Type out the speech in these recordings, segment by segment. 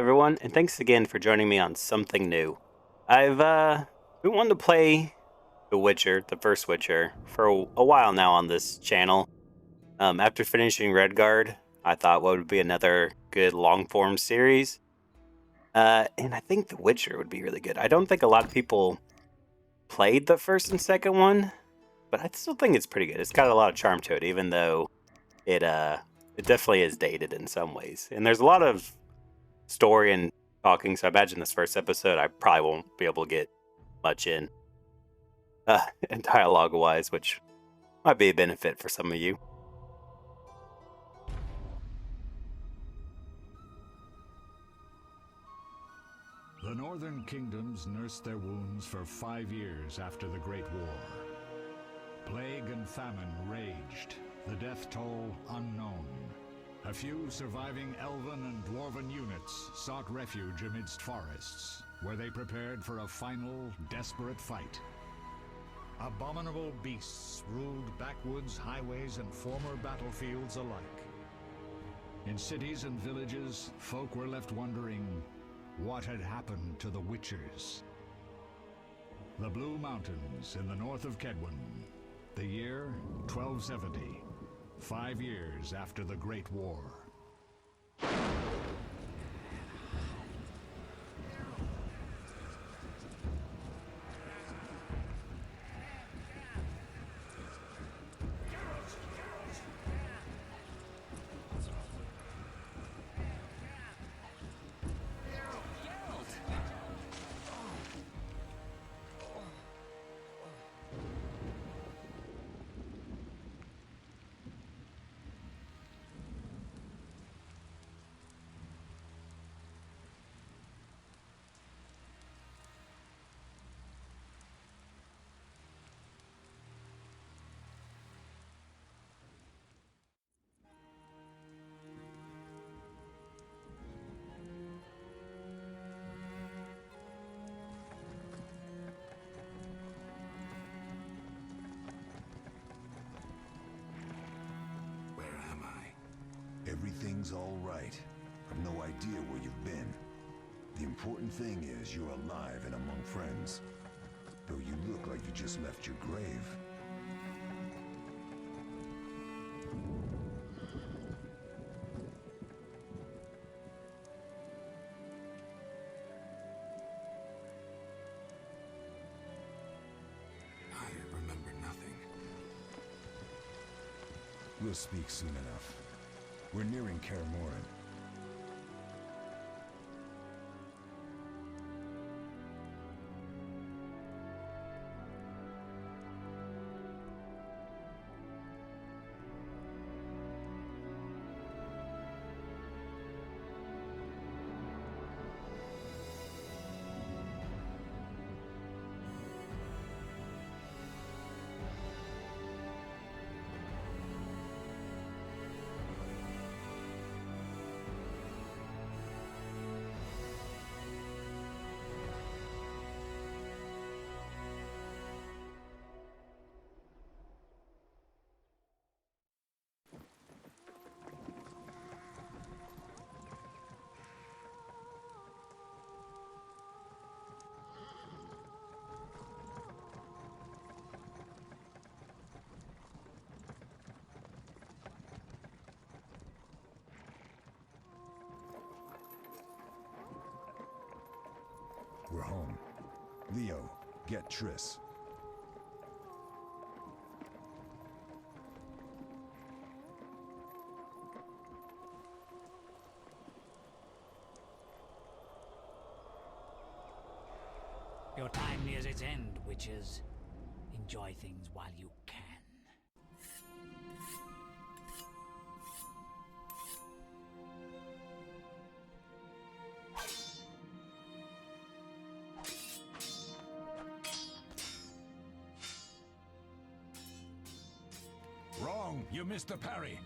everyone, and thanks again for joining me on something new. I've been wanting to play The Witcher, the first Witcher, for a while now on this channel. After finishing Redguard, I thought what would be another good long form series. And I think The Witcher would be really good. I don't think a lot of people played the first and second one, but I still think it's pretty good. It's got a lot of charm to it, even though it definitely is dated in some ways. And there's a lot of story and talking, so I imagine this first episode I probably won't be able to get much in and dialogue wise, which might be a benefit for some of you. The northern kingdoms nursed their wounds for 5 years after the Great War. Plague and famine raged, the death toll unknown. A few surviving elven and dwarven units sought refuge amidst forests, where they prepared for a final, desperate fight. Abominable beasts ruled backwoods, highways, and former battlefields alike. In cities and villages, folk were left wondering what had happened to the Witchers. The Blue Mountains in the north of Kedwen, the year 1270. 5 years after the Great War. Everything's all right. I've no idea where you've been. The important thing is you're alive and among friends. Though you look like you just left your grave. I remember nothing. We'll speak soon enough. We're nearing Kaer Morhen. We're home. Leo, get Triss. Your time nears its end, witches. Enjoy things while you can. Wrong, you missed the parry.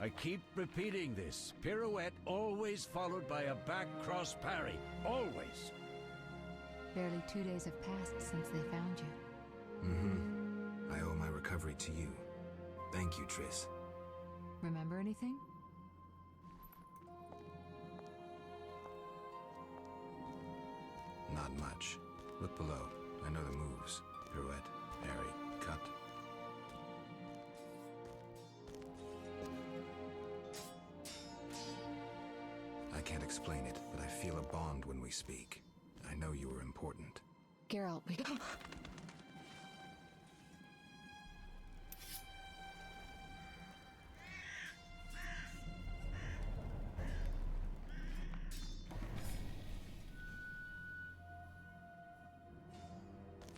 I keep repeating this. Pirouette always followed by a back cross parry. Always. Barely 2 days have passed since they found you. I owe my recovery to you. Thank you, Triss. Remember anything? Not much. Look below. I know the moves. Pirouette, parry, cut. I can't explain it, but I feel a bond when we speak. I know you were important. Geralt, we...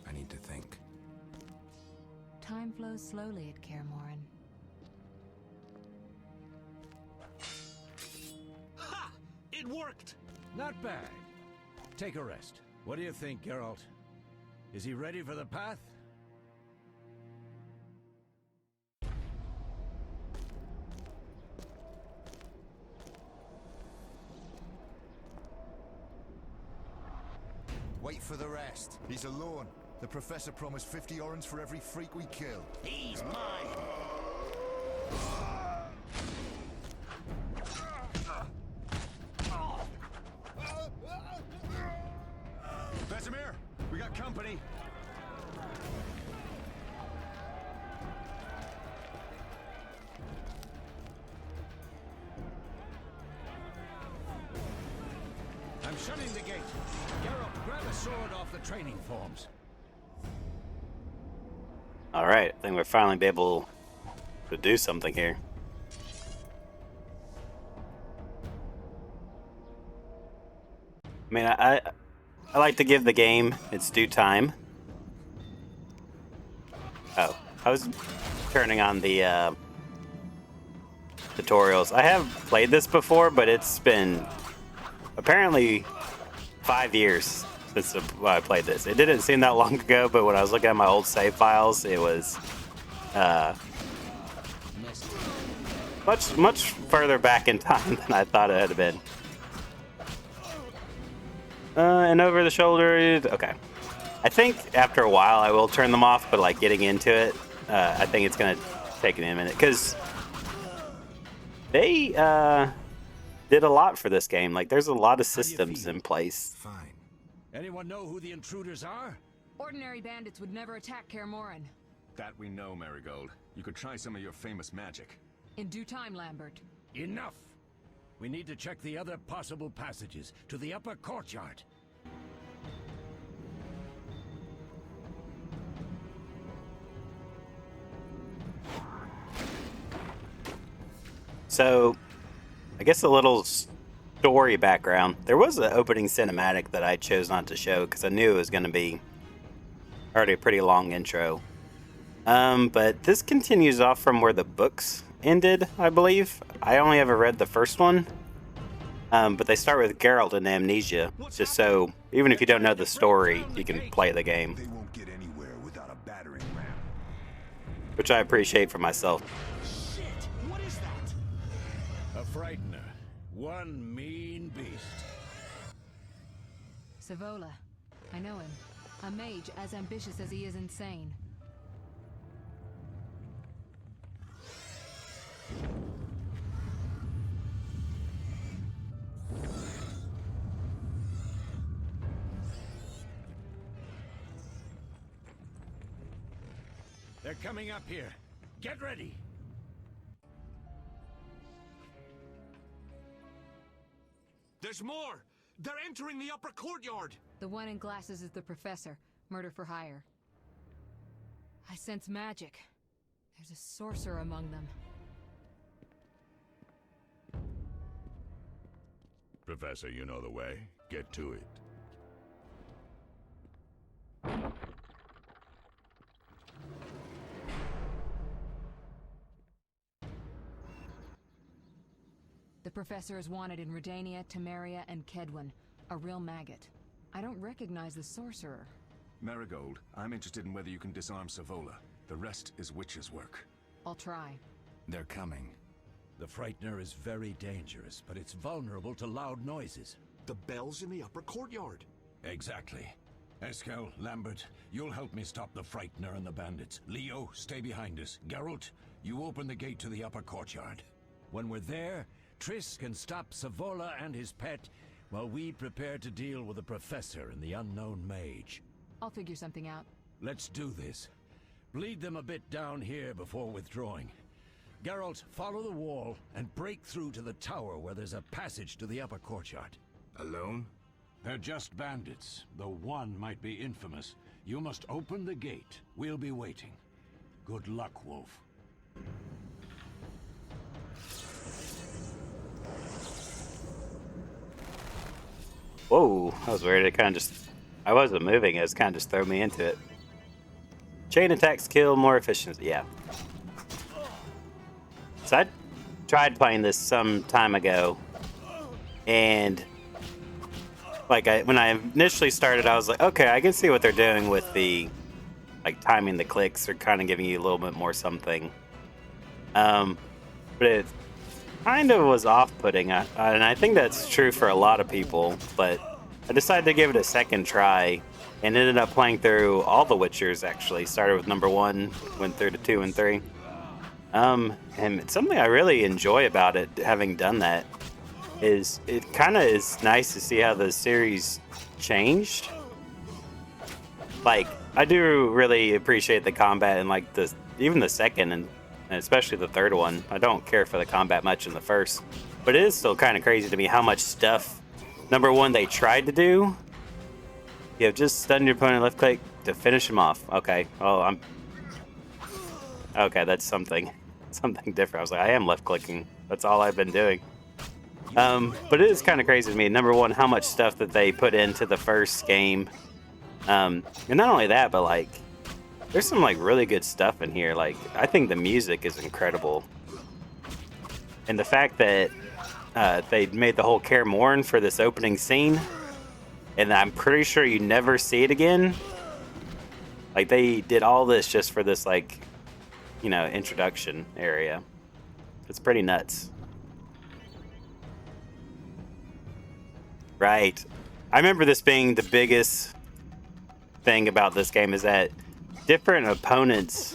I need to think. Time flows slowly at Kaer Morhen. Ha! It worked! Not bad. Take a rest. What do you think, Geralt? Is he ready for the path? Wait for the rest. He's alone. The Professor promised 50 orens for every freak we kill. He's mine! Vesemir, we got company. I'm shutting the gate. Geralt, grab a sword off the training forms. All right, I think we'll finally be able to do something here. I mean, I like to give the game its due time. Oh, I was turning on the tutorials. I have played this before, but it's been apparently 5 years since I played this. It didn't seem that long ago, but when I was looking at my old save files, it was much further back in time than I thought it had been. And over the shoulder, okay. I think after a while I will turn them off, but like getting into it, I think it's gonna take me a minute because they did a lot for this game. Like there's a lot of systems in place. Fine. Anyone know who the intruders are? Ordinary bandits would never attack Kaer Morhen. That we know, Marigold. You could try some of your famous magic. In due time, Lambert. Enough! We need to check the other possible passages to the upper courtyard. So, I guess a little story background. There was an opening cinematic that I chose not to show because I knew it was going to be already a pretty long intro. But this continues off from where the books ended, I believe. I only ever read the first one. But they start with Geralt and amnesia, just so even if you don't know the story, you can play the game. They won't get anywhere without a battering ram. Which I appreciate for myself. Shit! What is that? A frightener. One mean beast. Savola. I know him. A mage as ambitious as he is insane. They're coming up here. Get ready. There's more! They're entering the upper courtyard! The one in glasses is the Professor. Murder for hire. I sense magic. There's a sorcerer among them. Professor, you know the way. Get to it. The Professor is wanted in Redania, Temeria, and Kedwen. A real maggot. I don't recognize the sorcerer. Marigold, I'm interested in whether you can disarm Savola. The rest is witch's work. I'll try. They're coming. The frightener is very dangerous, but it's vulnerable to loud noises. The bell's in the upper courtyard. Exactly. Eskel, Lambert, you'll help me stop the frightener and the bandits. Leo, stay behind us. Geralt, you open the gate to the upper courtyard. When we're there, Triss can stop Savola and his pet while we prepare to deal with the Professor and the unknown mage. I'll figure something out. Let's do this. Bleed them a bit down here before withdrawing. Geralt, follow the wall and break through to the tower where there's a passage to the upper courtyard. Alone? They're just bandits, though one might be infamous. You must open the gate. We'll be waiting. Good luck, Wolf. Whoa, that was weird. It kind of just... I wasn't moving. It was kind of just throw me into it. Chain attacks kill more efficiency. Yeah. So I tried playing this some time ago. And... like, when I initially started, I was like, okay, I can see what they're doing with the... like, timing the clicks. They're kind of giving you a little bit more something. But it kind of was off-putting, and I think that's true for a lot of people, but I decided to give it a second try and ended up playing through all the Witchers, actually. Started with number 1, went through to 2 and 3. And it's something I really enjoy about it, having done that, is it kind of is nice to see how the series changed. Like, I do really appreciate the combat and like even the second and especially the third one. I don't care for the combat much in the first, but it is still kind of crazy to me how much stuff, number 1, they tried to do. You have just stun your opponent, left click to finish him off. Okay, oh, okay, that's something different. I was like, I am left clicking. That's all I've been doing. But it is kind of crazy to me. Number 1, how much stuff that they put into the first game. And not only that, but like, there's some like really good stuff in here. Like, I think the music is incredible. And the fact that they made the whole Kaer Morhen for this opening scene, and I'm pretty sure you never see it again. Like, they did all this just for this, like, you know, introduction area. It's pretty nuts. Right. I remember this being the biggest thing about this game, is that different opponents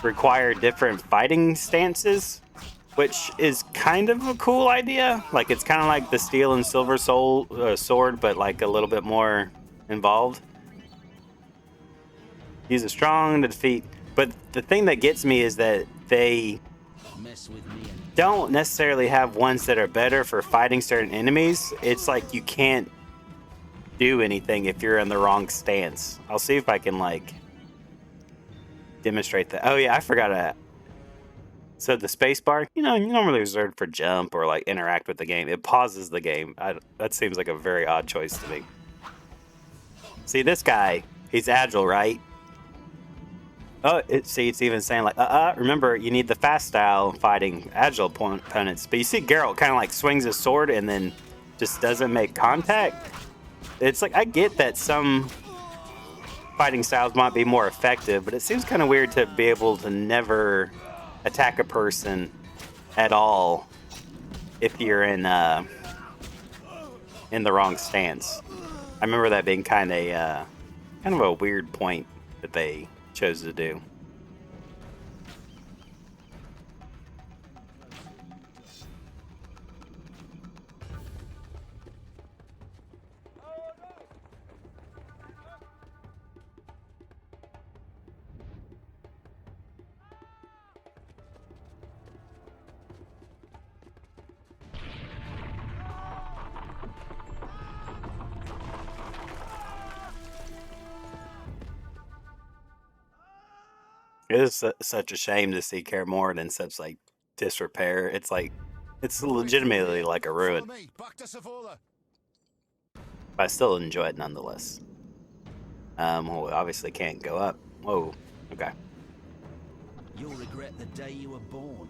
require different fighting stances, which is kind of a cool idea. Like, it's kind of like the Steel and Silver Sword, but like a little bit more involved. Use it strong to defeat. But the thing that gets me is that they don't necessarily have ones that are better for fighting certain enemies. It's like you can't do anything if you're in the wrong stance. I'll see if I can like demonstrate that. Oh yeah, I forgot that. So the space bar, you know, you normally reserved for jump or like interact with the game. It pauses the game. That seems like a very odd choice to me. See, this guy, he's agile, right? Oh, it's even saying like, remember, you need the fast style fighting agile opponents. But you see Geralt kind of like swings his sword and then just doesn't make contact. It's like, I get that some fighting styles might be more effective, but it seems kind of weird to be able to never attack a person at all if you're in the wrong stance. I remember that being kind of a weird point that they chose to do. It is such a shame to see Kaer Morhen in such like disrepair. It's like, it's legitimately like a ruin. But I still enjoy it nonetheless. Well, we obviously can't go up. Whoa. Okay. You'll regret the day you were born.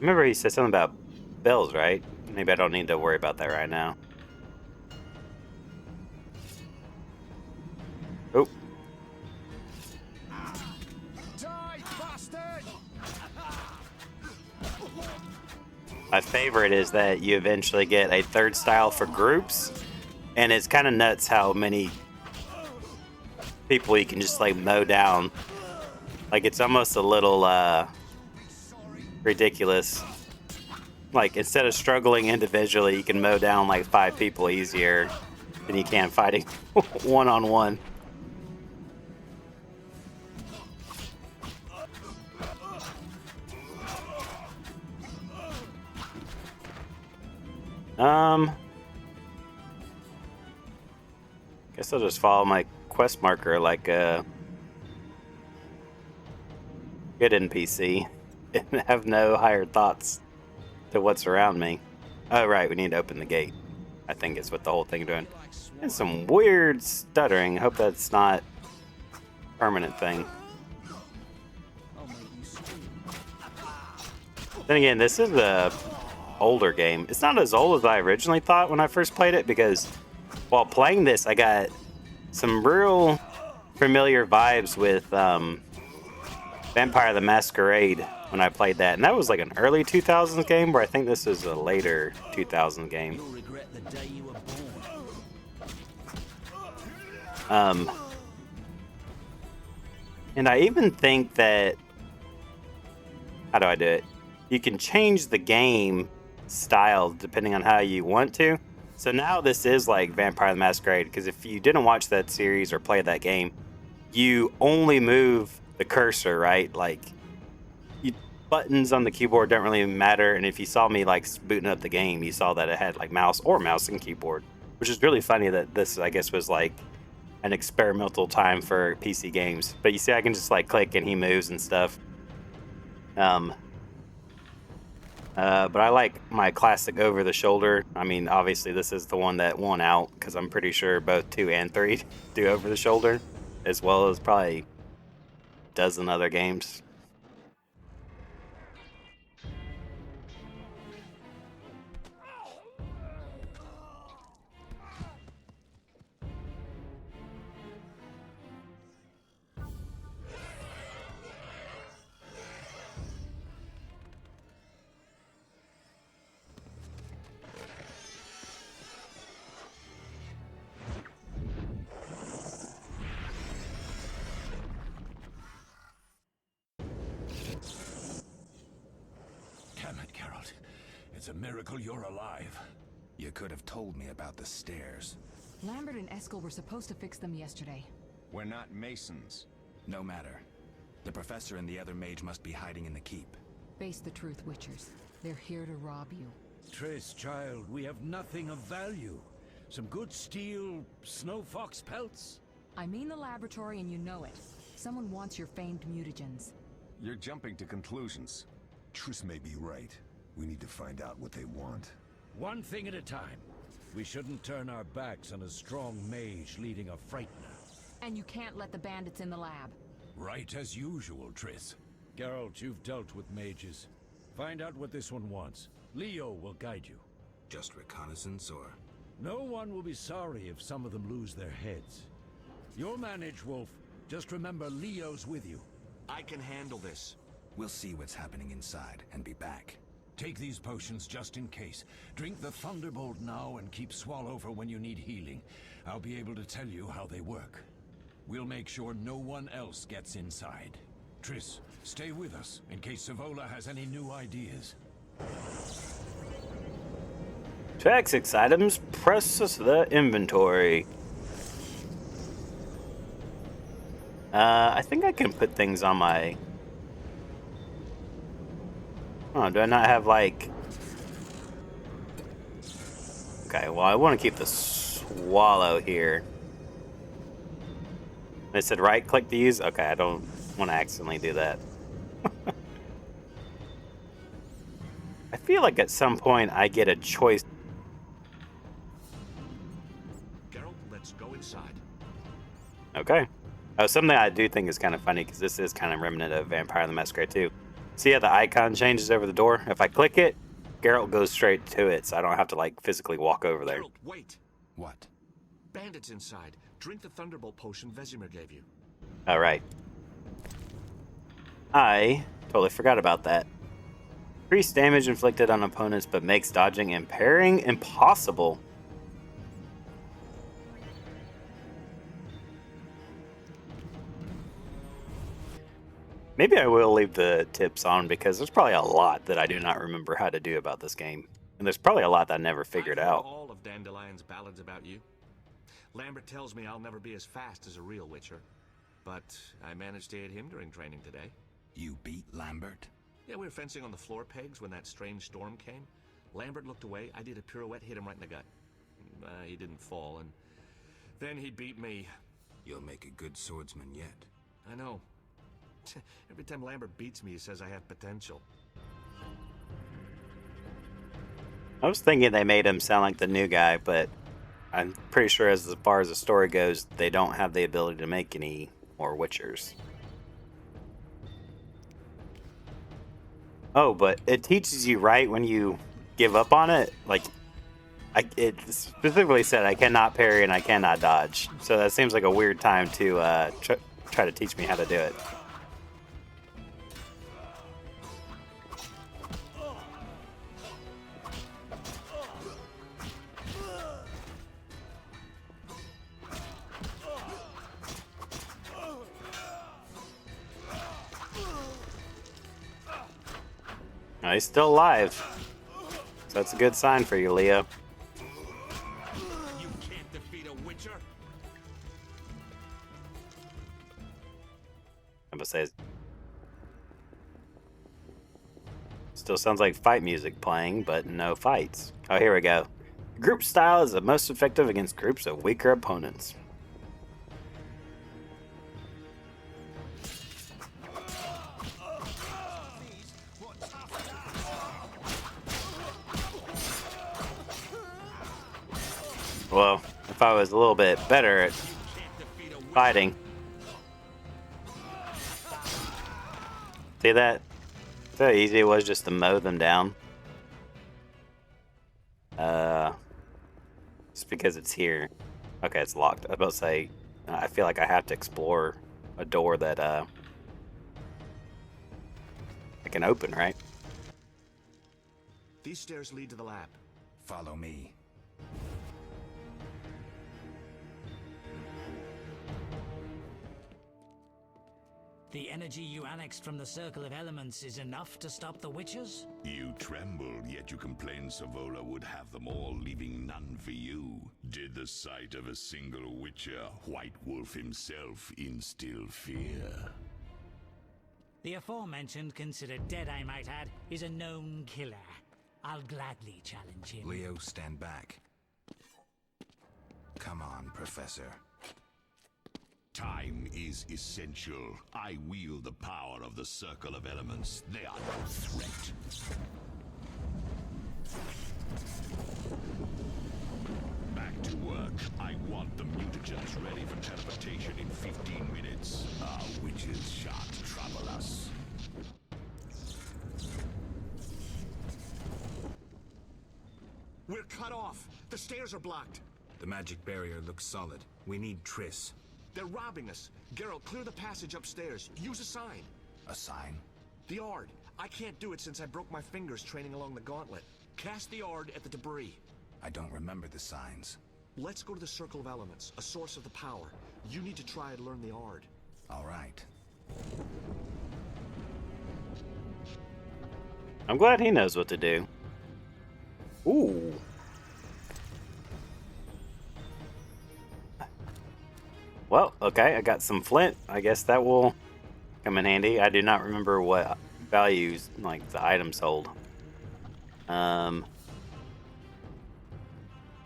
Remember he said something about bells, right? Maybe I don't need to worry about that right now. Oh. My favorite is that you eventually get a third style for groups, and it's kind of nuts how many people you can just like mow down. Like it's almost a little ridiculous. Like instead of struggling individually, you can mow down like 5 people easier than you can fighting one-on-one. Guess I'll just follow my quest marker like a good NPC and have no higher thoughts to what's around me. Oh, right, we need to open the gate. I think it's what the whole thing doing. And some weird stuttering. Hope that's not a permanent thing. Then again, this is a older game. It's not as old as I originally thought when I first played it, because while playing this, I got some real familiar vibes with Vampire the Masquerade when I played that. And that was like an early 2000s game, where I think this is a later 2000s game. You'll regret the day you were born. And I even think that... How do I do it? You can change the game style depending on how you want to. So now this is like Vampire the Masquerade, because if you didn't watch that series or play that game, you only move the cursor, right? Like, buttons on the keyboard don't really matter, and if you saw me like booting up the game, you saw that it had like mouse and keyboard, which is really funny that this, I guess, was like an experimental time for PC games. But you see, I can just like click and he moves and stuff. But I like my classic over the shoulder. I mean, obviously this is the one that won out, because I'm pretty sure both 2 and 3 do over the shoulder, as well as probably a dozen other games. Damn it, Geralt. It's a miracle you're alive. You could have told me about the stairs. Lambert and Eskel were supposed to fix them yesterday. We're not masons. No matter. The professor and the other mage must be hiding in the keep. Face the truth, Witchers. They're here to rob you. Triss, child, we have nothing of value. Some good steel snow fox pelts? I mean the laboratory, and you know it. Someone wants your famed mutagens. You're jumping to conclusions. Triss may be right. We need to find out what they want. One thing at a time. We shouldn't turn our backs on a strong mage leading a frightener. And you can't let the bandits in the lab. Right as usual, Triss. Geralt, you've dealt with mages. Find out what this one wants. Leo will guide you. Just reconnaissance, or...? No one will be sorry if some of them lose their heads. You'll manage, Wolf. Just remember Leo's with you. I can handle this. We'll see what's happening inside and be back. Take these potions just in case. Drink the Thunderbolt now and keep Swallow for when you need healing. I'll be able to tell you how they work. We'll make sure no one else gets inside. Triss, stay with us in case Savola has any new ideas. To access items, press the inventory. I think I can put things on my... Oh, do I not have, like... Okay, well, I want to keep the Swallow here. It said right-click to use? Okay, I don't want to accidentally do that. I feel like at some point I get a choice. Geralt, let's go inside. Okay. Oh, something I do think is kind of funny, because this is kind of remnant of Vampire the Masquerade too. See how the icon changes over the door? If I click it, Geralt goes straight to it, so I don't have to like physically walk over there. Geralt, wait. What? Bandits inside. Drink the Thunderbolt potion Vesemir gave you. All right. I totally forgot about that. Increased damage inflicted on opponents, but makes dodging and parrying impossible. Maybe I will leave the tips on because there's probably a lot that I do not remember how to do about this game. And there's probably a lot that I never figured I've heard out. all of Dandelion's ballads about you. Lambert tells me I'll never be as fast as a real Witcher. But I managed to hit him during training today. You beat Lambert? Yeah, we were fencing on the floor pegs when that strange storm came. Lambert looked away, I did a pirouette, hit him right in the gut. He didn't fall, and then he beat me. You'll make a good swordsman yet. I know. Every time Lambert beats me, he says I have potential. I was thinking they made him sound like the new guy, but I'm pretty sure as far as the story goes, they don't have the ability to make any more Witchers. Oh, but it teaches you right when you give up on it. Like, it specifically said I cannot parry and I cannot dodge. So that seems like a weird time to try to teach me how to do it. Oh, he's still alive. So that's a good sign for you, Leo. You can't defeat a Witcher. I'm gonna say, still sounds like fight music playing, but no fights. Oh, here we go. Group style is the most effective against groups of weaker opponents. Well, if I was a little bit better at fighting. See that? See how easy it was just to mow them down? Just because it's here. Okay, it's locked. I was about to say, I feel like I have to explore a door that I can open, right? These stairs lead to the lab. Follow me. The energy you annexed from the Circle of Elements is enough to stop the Witchers? You trembled, yet you complained Savola would have them all, leaving none for you. Did the sight of a single Witcher, White Wolf himself, instill fear? The aforementioned, considered dead I might add, is a known killer. I'll gladly challenge him. Leo, stand back. Come on, Professor. Time is essential. I wield the power of the Circle of Elements. They are no threat. Back to work. I want the mutagens ready for teleportation in 15 minutes. Our witches shan't trouble us. We're cut off. The stairs are blocked. The magic barrier looks solid. We need Triss. They're robbing us. Geralt, clear the passage upstairs. Use a sign. A sign? The Ard. I can't do it since I broke my fingers training along the gauntlet. Cast the Ard at the debris. I don't remember the signs. Let's go to the Circle of Elements, a source of the power. You need to try and learn the Ard. All right. I'm glad he knows what to do. Ooh. Well, okay, I got some flint. I guess that will come in handy. I do not remember what values, like, the items hold. There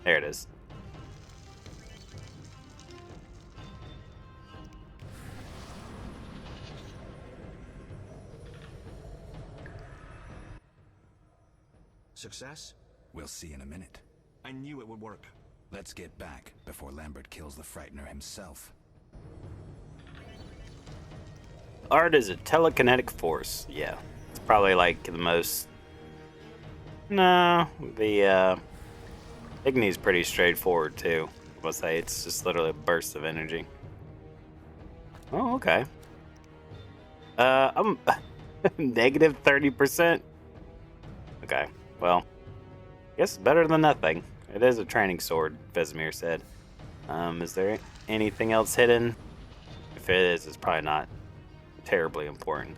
it is. Success? We'll see in a minute. I knew it would work. Let's get back before Lambert kills the Frightener himself. Art is a telekinetic force. Yeah. It's probably like the most... No, the Igni's pretty straightforward too. I'll say it's just literally a burst of energy. Oh, okay. I'm negative 30%. Okay, well, I guess better than nothing. It is a training sword, Vesemir said. Is there anything else hidden? If it is, it's probably not terribly important.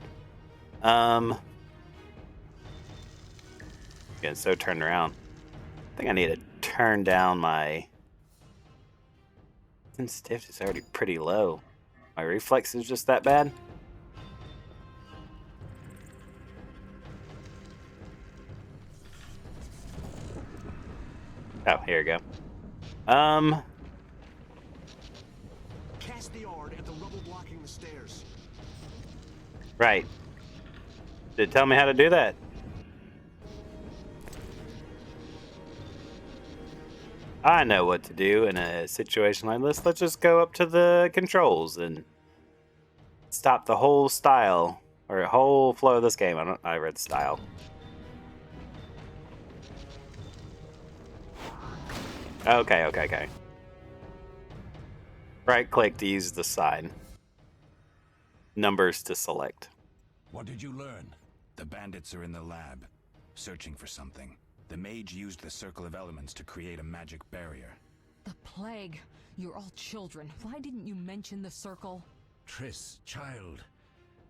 Getting so turned around. I think I need to turn down my sensitivity. Is already pretty low. My reflex is just that bad. Oh, here we go. Cast the yard at the rubble blocking the stairs. Right. Did it tell me how to do that? I know what to do in a situation like this. Let's just go up to the controls and stop the whole style or whole flow of this game. I read style. Okay. Right click to use the sign. Numbers to select. What did you learn? The bandits are in the lab, searching for something. The mage used the circle of elements to create a magic barrier. The plague. You're all children. Why didn't you mention the circle? Triss, child,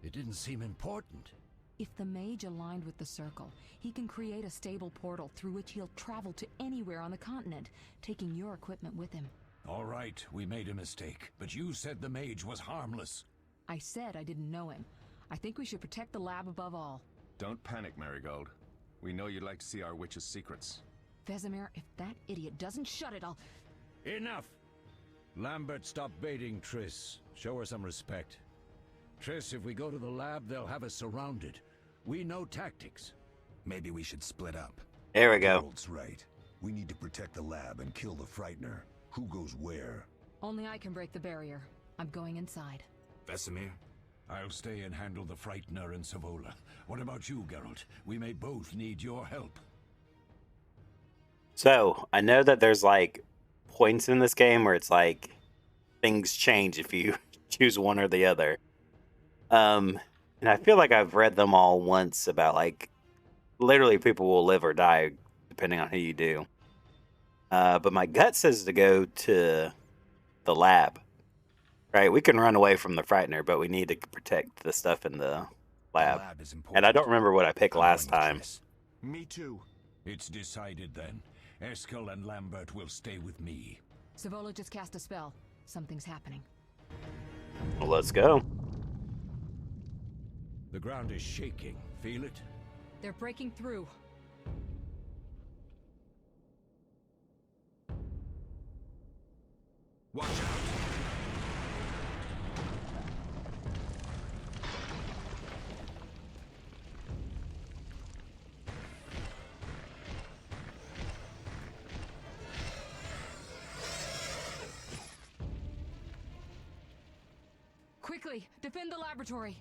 it didn't seem important. If the mage aligned with the circle, he can create a stable portal through which he'll travel to anywhere on the continent, taking your equipment with him. All right, we made a mistake, but you said the mage was harmless. I said I didn't know him. I think we should protect the lab above all. Don't panic, Marigold. We know you'd like to see our witch's secrets. Vesemir, if that idiot doesn't shut it, I'll... Enough! Lambert, stop baiting Triss. Show her some respect. Triss, if we go to the lab, they'll have us surrounded. We know tactics. Maybe we should split up. There we go. Geralt's right. We need to protect the lab and kill the Frightener. Who goes where? Only I can break the barrier. I'm going inside. Vesemir? I'll stay and handle the Frightener and Savola. What about you, Geralt? We may both need your help. So, I know that there's like points in this game where it's like things change if you choose one or the other. And I feel like I've read them all once about like literally people will live or die depending on who you do. But my gut says to go to the lab. Right, we can run away from the Frightener, but we need to protect the stuff in the lab. And I don't remember what I picked last time. Me too. It's decided then. Eskel and Lambert will stay with me. Savola just cast a spell. Something's happening. Well, let's go. The ground is shaking. Feel it? They're breaking through. Watch out! Quickly, defend the laboratory.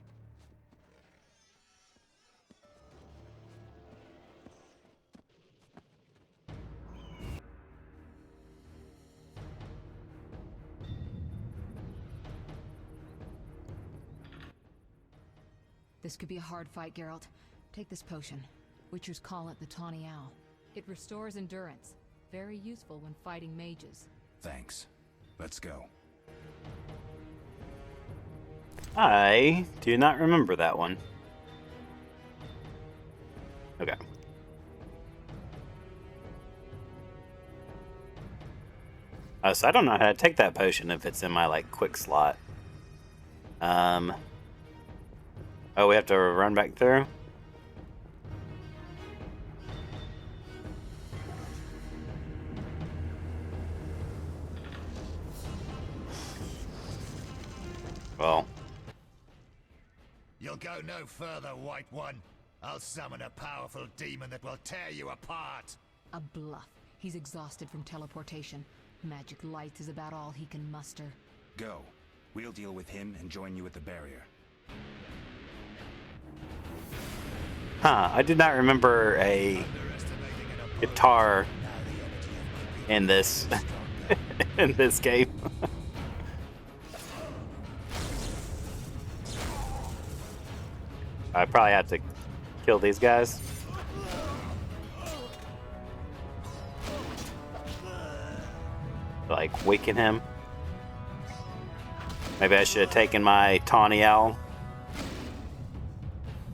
This could be a hard fight, Geralt. Take this potion. Witchers call it the Tawny Owl. It restores endurance. Very useful when fighting mages. Thanks. Let's go. I do not remember that one. Okay. So I don't know how to take that potion if it's in my like quick slot. Oh, we have to run back through? Well. You'll go no further, White One. I'll summon a powerful demon that will tear you apart. A bluff. He's exhausted from teleportation. Magic light is about all he can muster. Go. We'll deal with him and join you at the barrier. Huh, I did not remember a guitar in this in this game. I probably have to kill these guys. Like weaken him. Maybe I should have taken my Tawny Owl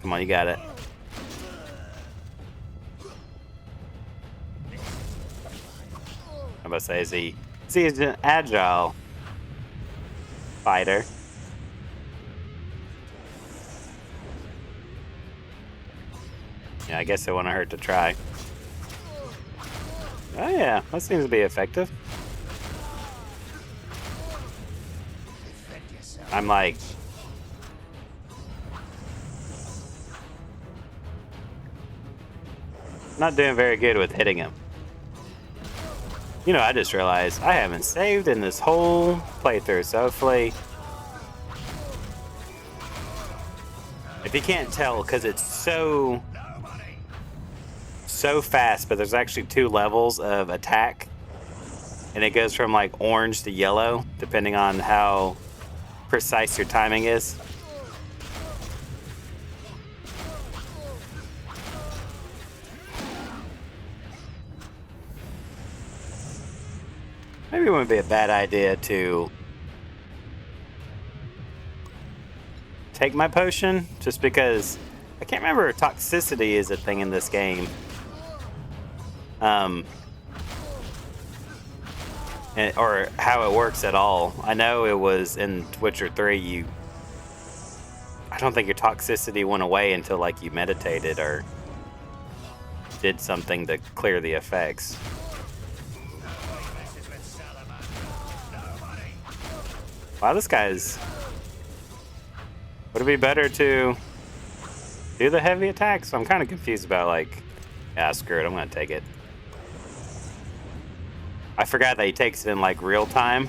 Come on, you got it. I'm about to say, is he? See, he's an agile fighter. Yeah, I guess it wouldn't hurt to try. Oh yeah, that seems to be effective. I'm like... not doing very good with hitting him. You know, I just realized I haven't saved in this whole playthrough, so hopefully... if you can't tell, because it's so fast, but there's actually 2 levels of attack. And it goes from like orange to yellow, depending on how precise your timing is. Maybe it wouldn't be a bad idea to take my potion, just because I can't remember if toxicity is a thing in this game. Or how it works at all. I know it was in Witcher 3, I don't think your toxicity went away until like you meditated or did something to clear the effects. Wow, this guy's... would it be better to do the heavy attacks? I'm kind of confused about like... yeah, screw it, I'm gonna take it. I forgot that he takes it in like real time.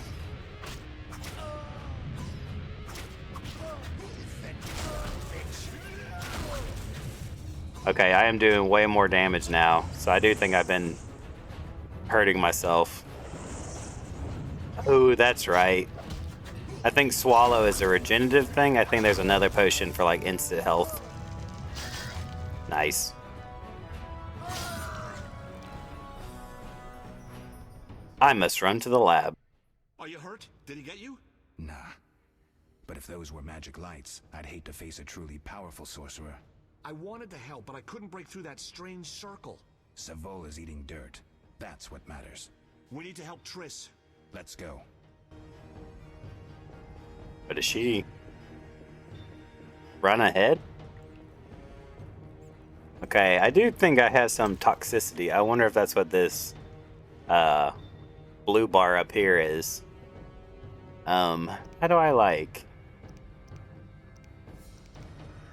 Okay, I am doing way more damage now, so I do think I've been hurting myself. Oh, that's right. I think swallow is a regenerative thing. I think there's another potion for like instant health. Nice. I must run to the lab. Are you hurt? Did he get you? Nah. But if those were magic lights, I'd hate to face a truly powerful sorcerer. I wanted to help, but I couldn't break through that strange circle. Savola's eating dirt. That's what matters. We need to help Triss. Let's go. But is she run ahead? Okay, I do think I have some toxicity. I wonder if that's what this blue bar up here is. How do I like?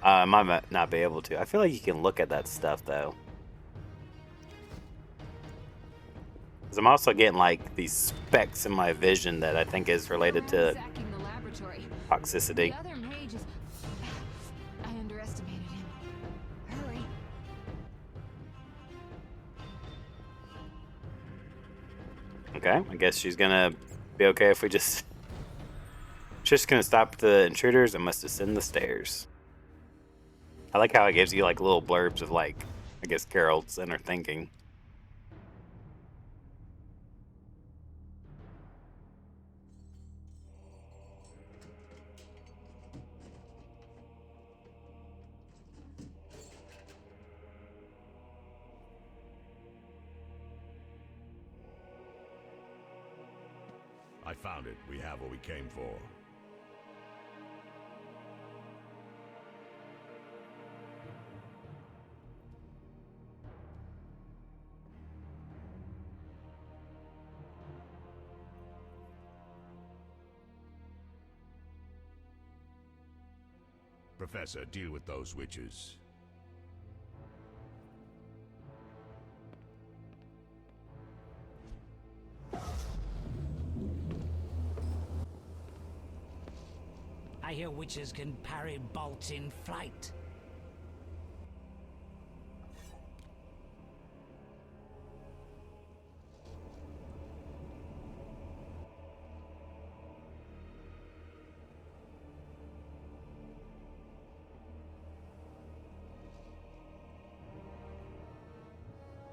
I might not be able to. I feel like you can look at that stuff though. Because I'm also getting like these specks in my vision that I think is related to toxicity. The other mage is... I underestimated him. Hurry. Okay, I guess she's gonna be okay if we just... she's just gonna stop the intruders and must ascend the stairs. I like how it gives you like little blurbs of like, I guess Geralt's inner thinking. I found it. We have what we came for. Professor, deal with those witches. I hear witches can parry bolts in flight.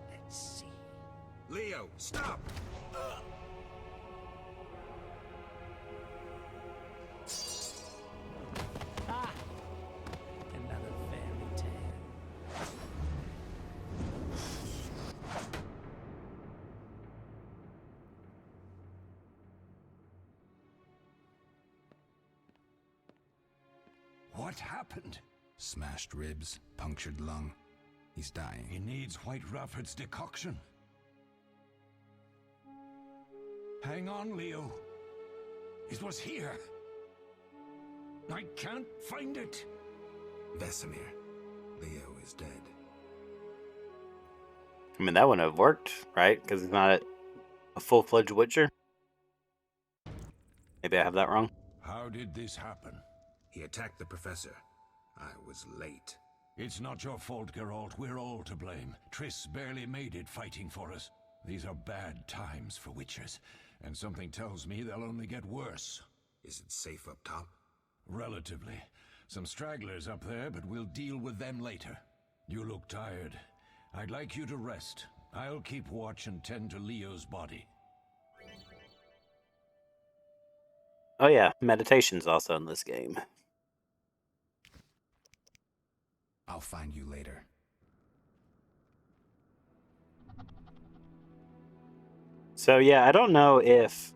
Let's see. Leo, stop! Ah! Another fairy tale. What happened? Smashed ribs, punctured lung. He's dying. He needs White Rafford's decoction. Hang on, Leo. It was here. I can't find it. Vesemir. Leo is dead. I mean, that wouldn't have worked, right? Because he's not a full-fledged Witcher. Maybe I have that wrong. How did this happen? He attacked the professor. I was late. It's not your fault, Geralt. We're all to blame. Triss barely made it fighting for us. These are bad times for Witchers, and something tells me they'll only get worse. Is it safe up top? Relatively. Some stragglers up there, but we'll deal with them later. You look tired. I'd like you to rest. I'll keep watch and tend to Leo's body. Oh yeah, meditation's also in this game. I'll find you later. So yeah, I don't know if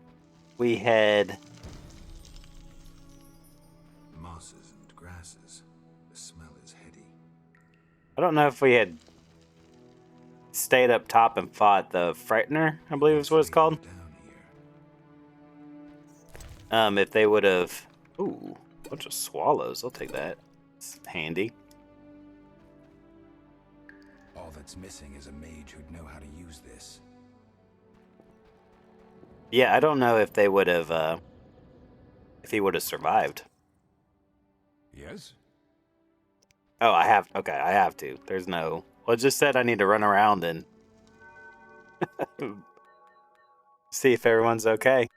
we had... Mosses and grasses. The smell is heady. I don't know if we had stayed up top and fought the Frightener, I believe is what it's called. If they would have... Ooh, a bunch of swallows. I'll take that. It's handy. All that's missing is a mage who'd know how to use this. Yeah, I don't know if they would have... if he would have survived. Yes? Oh, I have... Okay, I have to. There's no... Well, it just said I need to run around and... see if everyone's okay.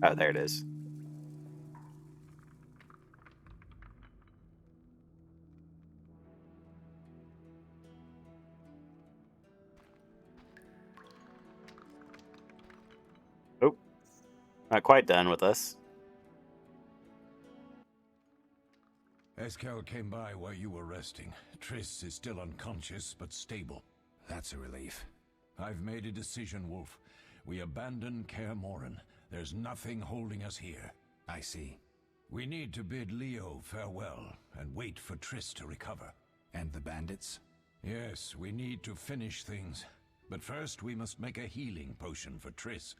Oh, there it is. Oh, not quite done with us. Eskel came by while you were resting. Triss is still unconscious, but stable. That's a relief. I've made a decision, Wolf. We abandon Kaer Morhen. There's nothing holding us here. I see. We need to bid Leo farewell and wait for Triss to recover. And the bandits? Yes, we need to finish things. But first we must make a healing potion for Triss.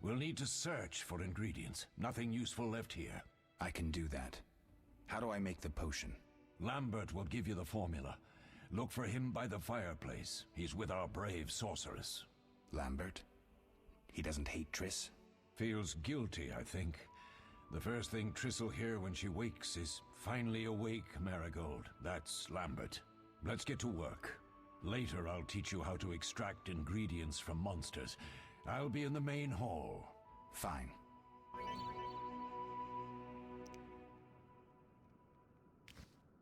We'll need to search for ingredients. Nothing useful left here. I can do that. How do I make the potion? Lambert will give you the formula. Look for him by the fireplace. He's with our brave sorceress. Lambert? He doesn't hate Triss? Feels guilty, I think. The first thing Triss will hear when she wakes is, "Finally awake, Marigold." That's Lambert. Let's get to work. Later I'll teach you how to extract ingredients from monsters. I'll be in the main hall. Fine.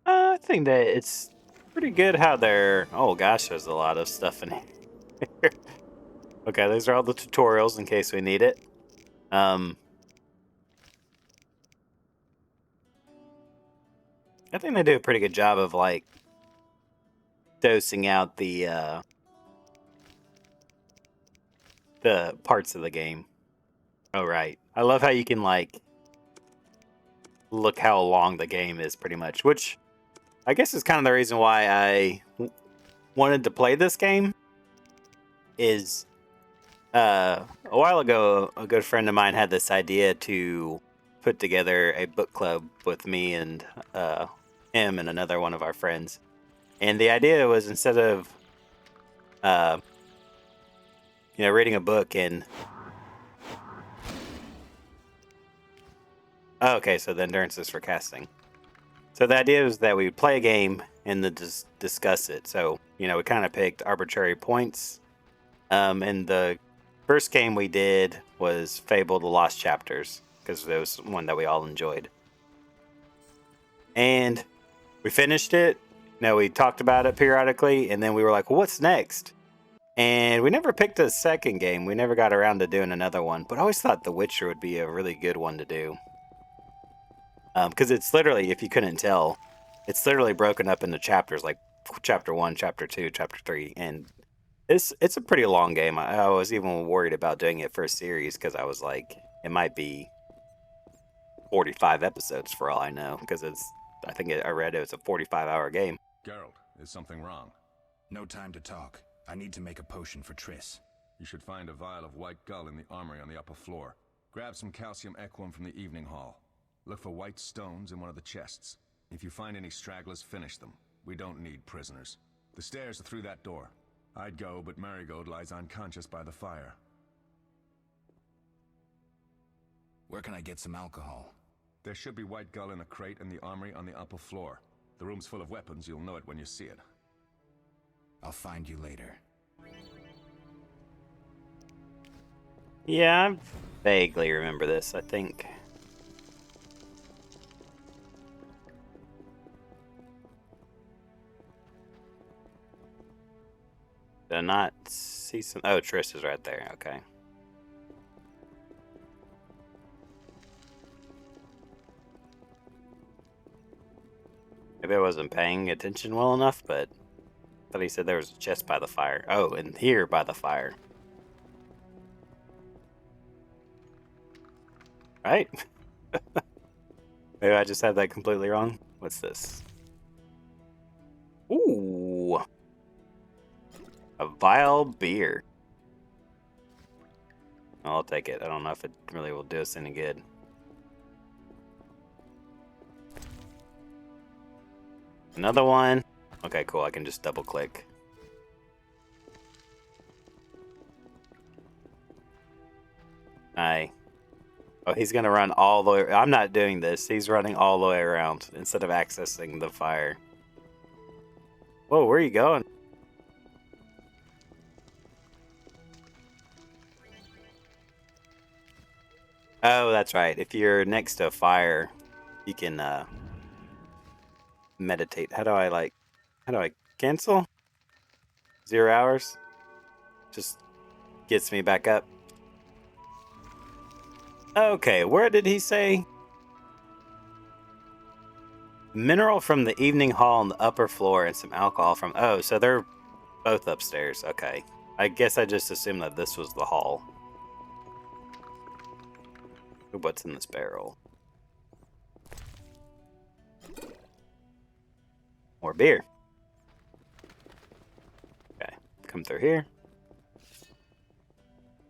I think that it's pretty good how they're... Oh gosh, there's a lot of stuff in here. Okay, those are all the tutorials in case we need it. I think they do a pretty good job of like dosing out the parts of the game. Oh right, I love how you can like look how long the game is pretty much, which I guess is kind of the reason why I wanted to play this game. Is a while ago, a good friend of mine had this idea to put together a book club with me and him and another one of our friends. And the idea was instead of, reading a book and... Oh, okay, so the endurance is for casting. So the idea was that we would play a game and then just discuss it. So, we kind of picked arbitrary points. And the first game we did was Fable: The Lost Chapters, because it was one that we all enjoyed. And we finished it. We talked about it periodically, and then we were like, well, what's next? And we never picked a second game. We never got around to doing another one. But I always thought The Witcher would be a really good one to do. Because it's literally, if you couldn't tell, it's literally broken up into chapters, like chapter 1, chapter 2, chapter 3. And it's a pretty long game. I was even worried about doing it for a series because I was like, it might be 45 episodes for all I know, because I read it was a 45-hour game. Geralt, is something wrong? No time to talk. I need to make a potion for Triss. You should find a vial of white gull in the armory on the upper floor. Grab some calcium equum from the evening hall. Look for white stones in one of the chests. If you find any stragglers, finish them. We don't need prisoners. The stairs are through that door. I'd go, but Marigold lies unconscious by the fire. Where can I get some alcohol? There should be white gull in a crate in the armory on the upper floor. The room's full of weapons. You'll know it when you see it. I'll find you later. Yeah, I vaguely remember this, I think. Did I not see some? Oh, Triss is right there. Okay. Maybe I wasn't paying attention well enough, but I thought he said there was a chest by the fire. Oh, and here by the fire. Right? Maybe I just had that completely wrong. What's this? Ooh. A vile beer. I'll take it. I don't know if it really will do us any good. Another one. Okay, cool. I can just double click. Oh, he's gonna run all the way. I'm not doing this. He's running all the way around instead of accessing the fire. Whoa, where are you going? Oh, that's right. If you're next to a fire, you can meditate. How do I cancel? 0 hours? Just gets me back up. Okay, where did he say? Mineral from the evening hall on the upper floor and some alcohol from... Oh, so they're both upstairs. Okay. I guess I just assumed that this was the hall. What's in this barrel? More beer. Okay, come through here.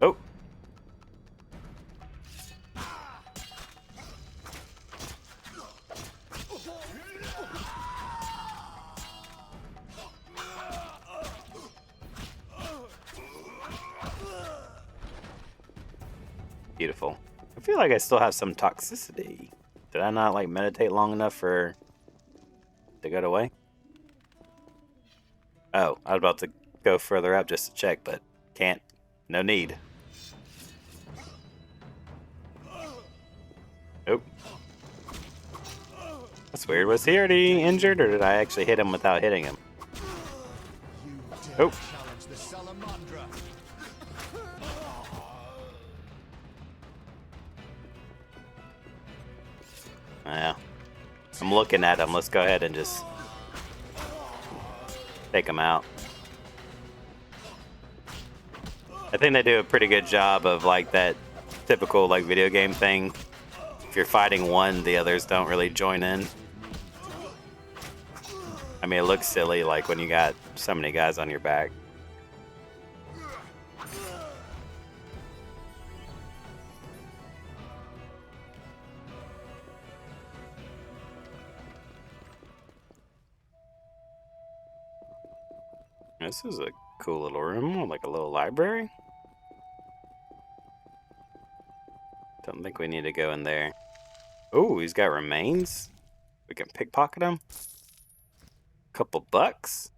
Oh. Beautiful. I feel like I still have some toxicity. Did I not like meditate long enough for to go away? Oh, I was about to go further up just to check, but can't. No need. Nope. That's weird. Was he already injured, or did I actually hit him without hitting him? Oh. Yeah. I'm looking at him. Let's go ahead and just take him out. I think they do a pretty good job of like that typical like video game thing. If you're fighting one, the others don't really join in. I mean, it looks silly like when you got so many guys on your back. This is a cool little room, like a little library. Don't think we need to go in there. Oh, he's got remains. We can pickpocket him. Couple bucks.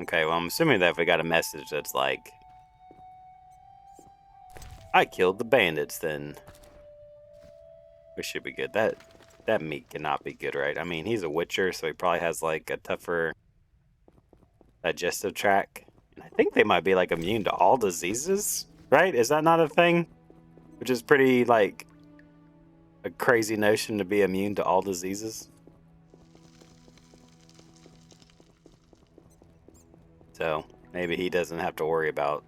Okay, well, I'm assuming that if we got a message that's like, I killed the bandits, then we should be good. That meat cannot be good, right? I mean, he's a witcher, so he probably has like a tougher digestive tract. And I think they might be like immune to all diseases, right? Is that not a thing? Which is pretty like a crazy notion to be immune to all diseases. So maybe he doesn't have to worry about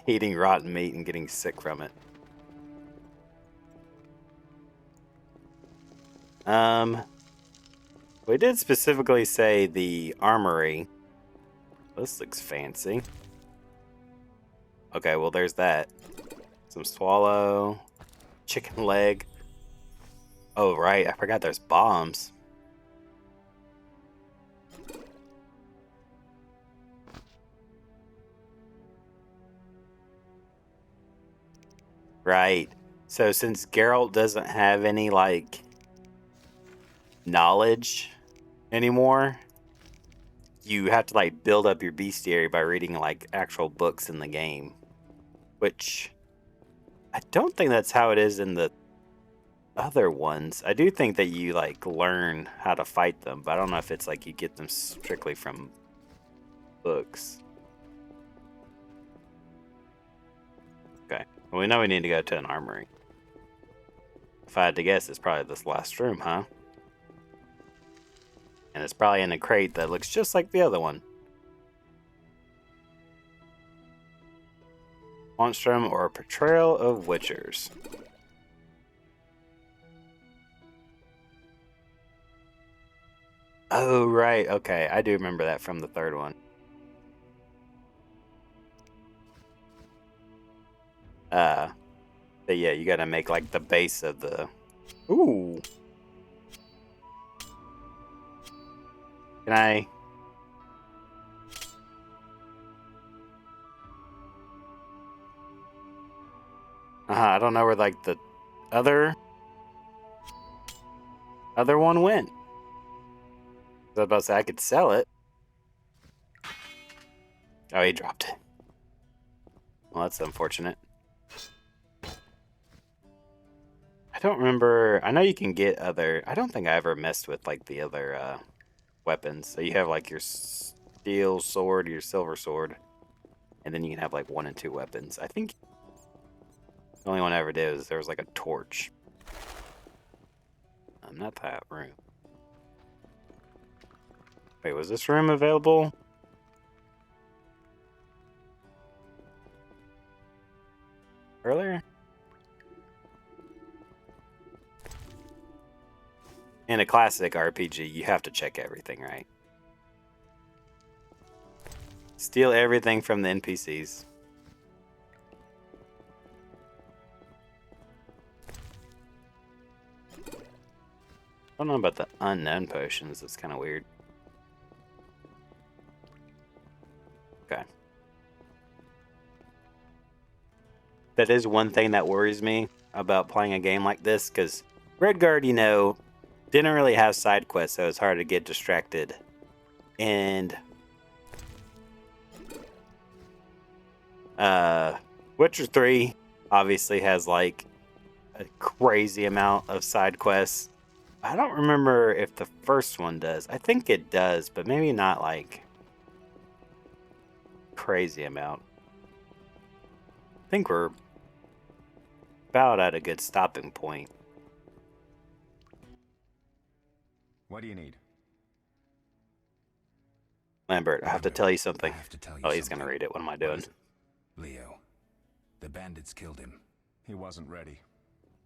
eating rotten meat and getting sick from it. We did specifically say the armory. This looks fancy. Okay, well there's that. Some swallow, chicken leg. Oh right, I forgot there's bombs. Right. So since Geralt doesn't have any like knowledge anymore, you have to like build up your bestiary by reading like actual books in the game, which I don't think that's how it is in the other ones. I do think that you like learn how to fight them, but I don't know if it's like you get them strictly from books. Okay, well, we know we need to go to an armory. If I had to guess, it's probably this last room, huh? And it's probably in a crate that looks just like the other one. Monstrum or a portrayal of Witchers. Oh, right. Okay, I do remember that from the third one. But yeah, you gotta make like the base of the... Ooh. Can I... I don't know where like the other one went. I was about to say I could sell it. Oh, he dropped it. Well, that's unfortunate. I don't remember. I know you can get other... I don't think I ever messed with like the other weapons. So you have like your steel sword, your silver sword, and then you can have like 1 and 2 weapons. I think the only one I ever did was there was like a torch. Not that room. Wait, was this room available? Earlier? In a classic RPG, you have to check everything, right? Steal everything from the NPCs. I don't know about the unknown potions. It's kind of weird. Okay. That is one thing that worries me about playing a game like this, because Redguard, you know, didn't really have side quests, so it's hard to get distracted. And Witcher 3 obviously has like a crazy amount of side quests. I don't remember if the first one does. I think it does, but maybe not like crazy amount. I think we're about at a good stopping point. What do you need? Lambert, I have to tell you something. I have to tell you oh, he's something. gonna read it. What am I doing? Leo, the bandits killed him. He wasn't ready.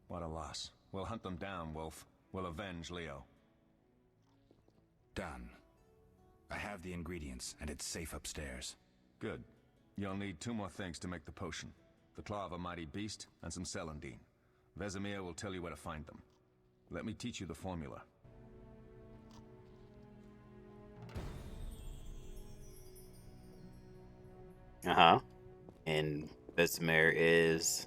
What a loss. We'll hunt them down, Wolf. We'll avenge Leo. Done. I have the ingredients, and it's safe upstairs. Good. You'll need 2 more things to make the potion. The claw of a mighty beast, and some celandine. Vesemir will tell you where to find them. Let me teach you the formula. Uh-huh. And Vesemir is...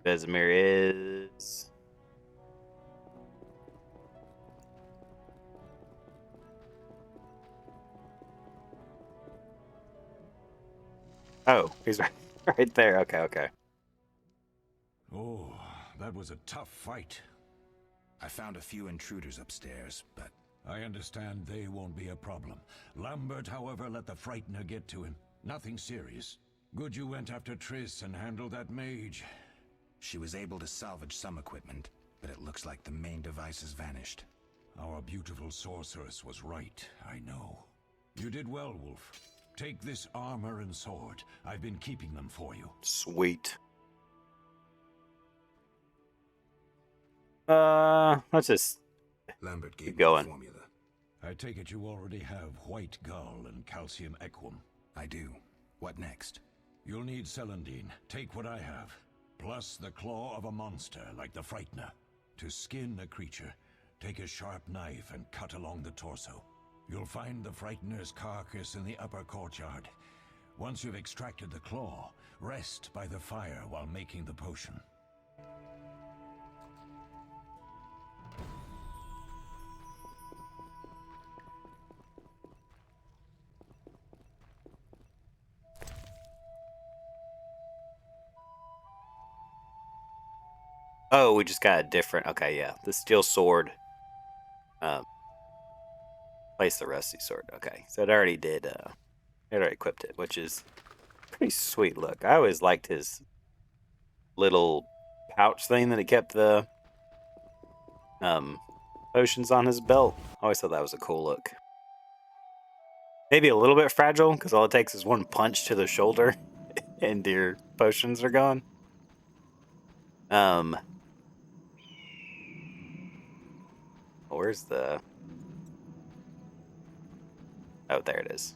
Vesemir is... Oh, he's right there. Okay, okay. Oh, that was a tough fight. I found a few intruders upstairs, but... I understand they won't be a problem. Lambert, however, let the Frightener get to him. Nothing serious. Good you went after Triss and handled that mage. She was able to salvage some equipment, but it looks like the main device has vanished. Our beautiful sorceress was right, I know. You did well, Wolf. Take this armor and sword. I've been keeping them for you. Sweet. Let's just Lambert keep going. Formula. I take it you already have white gull and calcium equum. I do. What next? You'll need celandine. Take what I have. Plus the claw of a monster like the Frightener. To skin a creature, take a sharp knife and cut along the torso. You'll find the Frightener's carcass in the upper courtyard. Once you've extracted the claw, rest by the fire while making the potion. Oh, we just got a different... Okay, yeah. The steel sword. Place the rusty sword. Okay, so it already did... it already equipped it, which is pretty sweet look. I always liked his little pouch thing that he kept the potions on his belt. I always thought that was a cool look. Maybe a little bit fragile, because all it takes is one punch to the shoulder and your potions are gone. Where's the... Oh, there it is.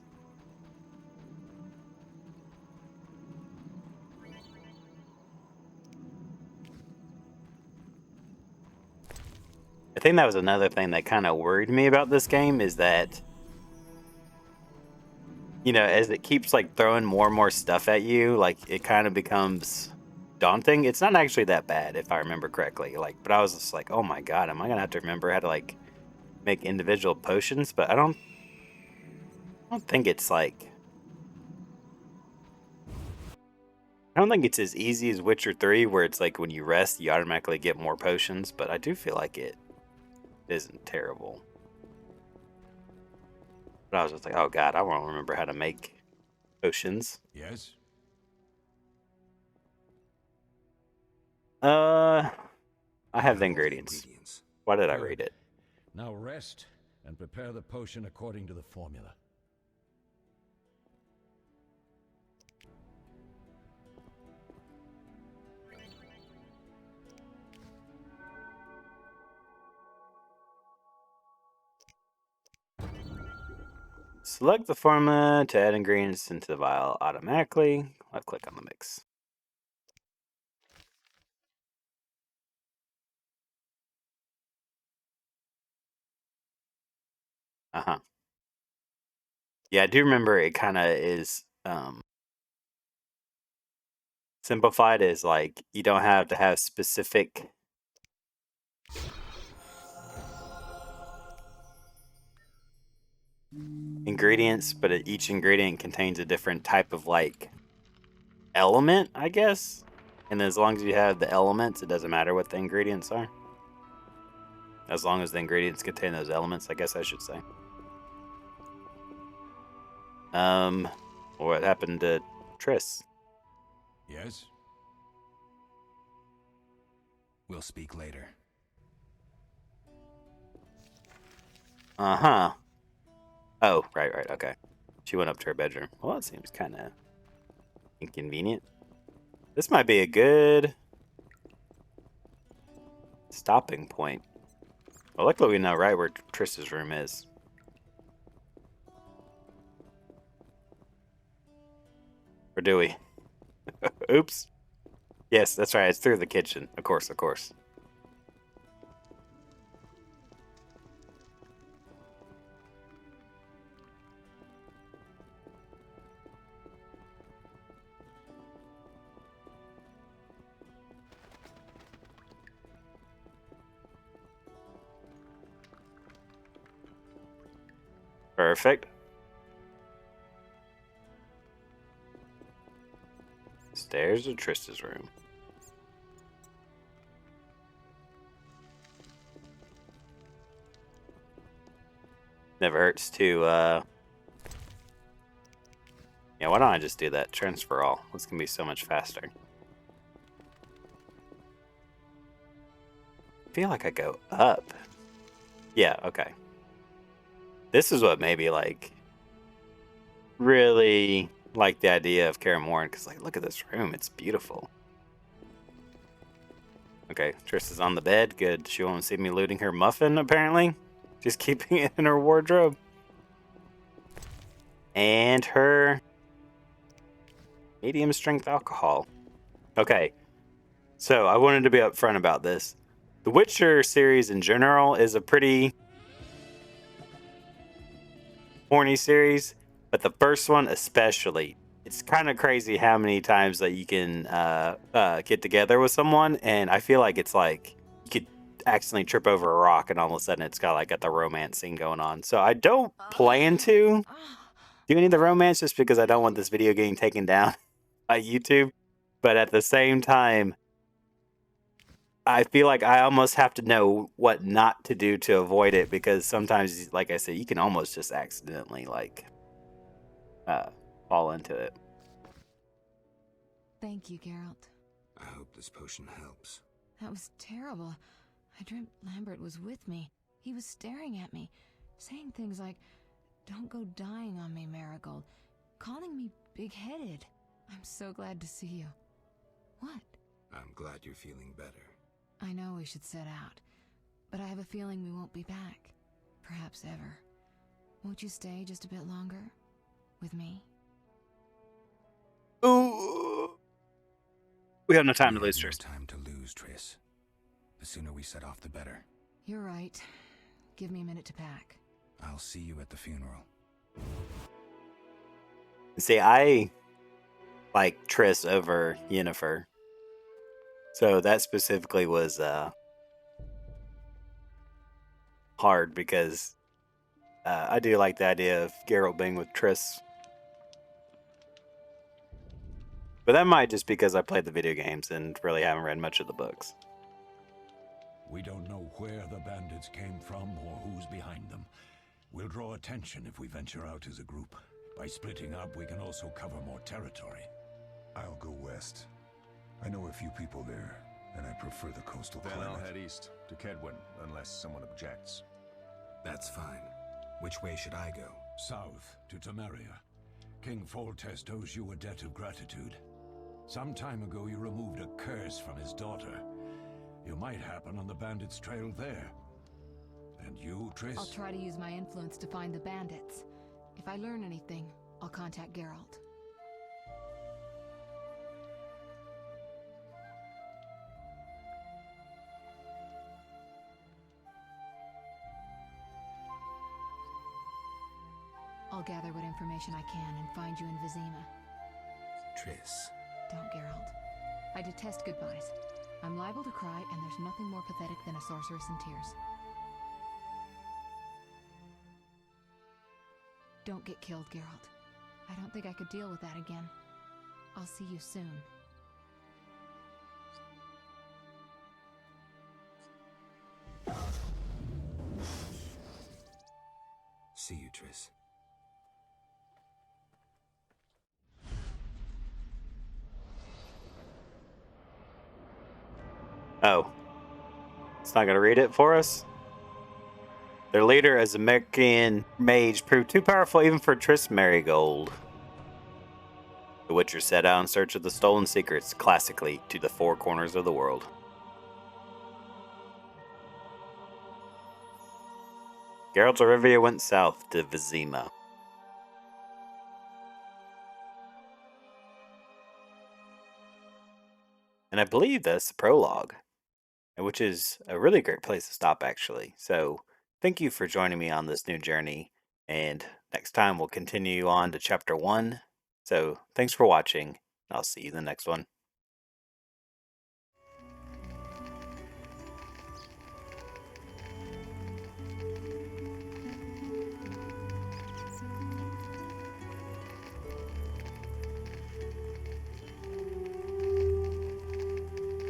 I think that was another thing that kind of worried me about this game, is that, you know, as it keeps like throwing more and more stuff at you, like it kind of becomes daunting. It's not actually that bad if I remember correctly, like, but I was just like, oh my god, am I gonna have to remember how to like make individual potions? But I don't think it's like, I don't think it's as easy as Witcher 3, where it's like when you rest you automatically get more potions, but I do feel like it isn't terrible. But I was just like, oh god, I won't remember how to make potions. Yes? I have the ingredients. Why did I read it? Now rest and prepare the potion according to the formula. Select the formula to add ingredients into the vial automatically. I'll click on the mix. Yeah, I do remember it kind of is simplified, as like you don't have to have specific ingredients, but each ingredient contains a different type of like element, I guess. And as long as you have the elements, it doesn't matter what the ingredients are. As long as the ingredients contain those elements, I guess I should say. What happened to Triss? Yes? We'll speak later. Uh-huh. Oh, right, okay. She went up to her bedroom. Well, that seems kind of inconvenient. This might be a good stopping point. Well, luckily we know right where Triss's room is. Or do we? Oops. Yes, that's right. It's through the kitchen. Of course. Perfect. Stairs to Trista's room. Never hurts to, yeah, why don't I just do that? Transfer all. This can be so much faster. feel like I go up. Yeah, okay. This is what made me like really like the idea of Kaer Morhen, because like, look at this room, it's beautiful. Okay, Triss is on the bed. Good. She won't see me looting her muffin, apparently. She's keeping it in her wardrobe. And her medium strength alcohol. Okay, so I wanted to be upfront about this. The Witcher series in general is a pretty horny series, but the first one especially. It's kind of crazy how many times that you can get together with someone, and I feel like it's like you could accidentally trip over a rock, and all of a sudden it's got the romance scene going on. So I don't plan to do any of the romance just because I don't want this video getting taken down by YouTube. But at the same time, I feel like I almost have to know what not to do to avoid it, because sometimes, like I said, you can almost just accidentally fall into it. Thank you, Geralt. I hope this potion helps. That was terrible. I dreamt Lambert was with me. He was staring at me, saying things like, "Don't go dying on me, Marigold," calling me big-headed. I'm so glad to see you. What? I'm glad you're feeling better. I know we should set out, but I have a feeling we won't be back. Perhaps ever. Won't you stay just a bit longer? With me? Ooh. We have no time to lose, Triss. No time to lose, Triss. The sooner we set off, the better. You're right. Give me a minute to pack. I'll see you at the funeral. See, I like Triss over Yennefer. So that specifically was hard, because I do like the idea of Geralt being with Triss. But that might just because I played the video games and really haven't read much of the books. We don't know where the bandits came from or who's behind them. We'll draw attention if we venture out as a group. By splitting up, we can also cover more territory. I'll go west. I know a few people there, and I prefer the coastal Then climate. I'll head east to Kedwin, unless someone objects. That's fine. Which way should I go? South to Temeria. King Foltest owes you a debt of gratitude. Some time ago, you removed a curse from his daughter. You might happen on the bandits' trail there. And you, Triss? I'll try to use my influence to find the bandits. If I learn anything, I'll contact Geralt. I'll gather what information I can and find you in Vizima. Triss. Don't, Geralt. I detest goodbyes. I'm liable to cry, and there's nothing more pathetic than a sorceress in tears. Don't get killed, Geralt. I don't think I could deal with that again. I'll see you soon. See you, Triss. Oh. It's not going to read it for us? Their leader, as a Mexican mage, proved too powerful even for Triss Marigold. The Witcher set out in search of the stolen secrets, classically, to the four corners of the world. Geralt of Rivia went south to Vizima. And I believe that's the prologue, which is a really great place to stop, actually. So thank you for joining me on this new journey, and next time we'll continue on to chapter 1. So thanks for watching, and I'll see you in the next one.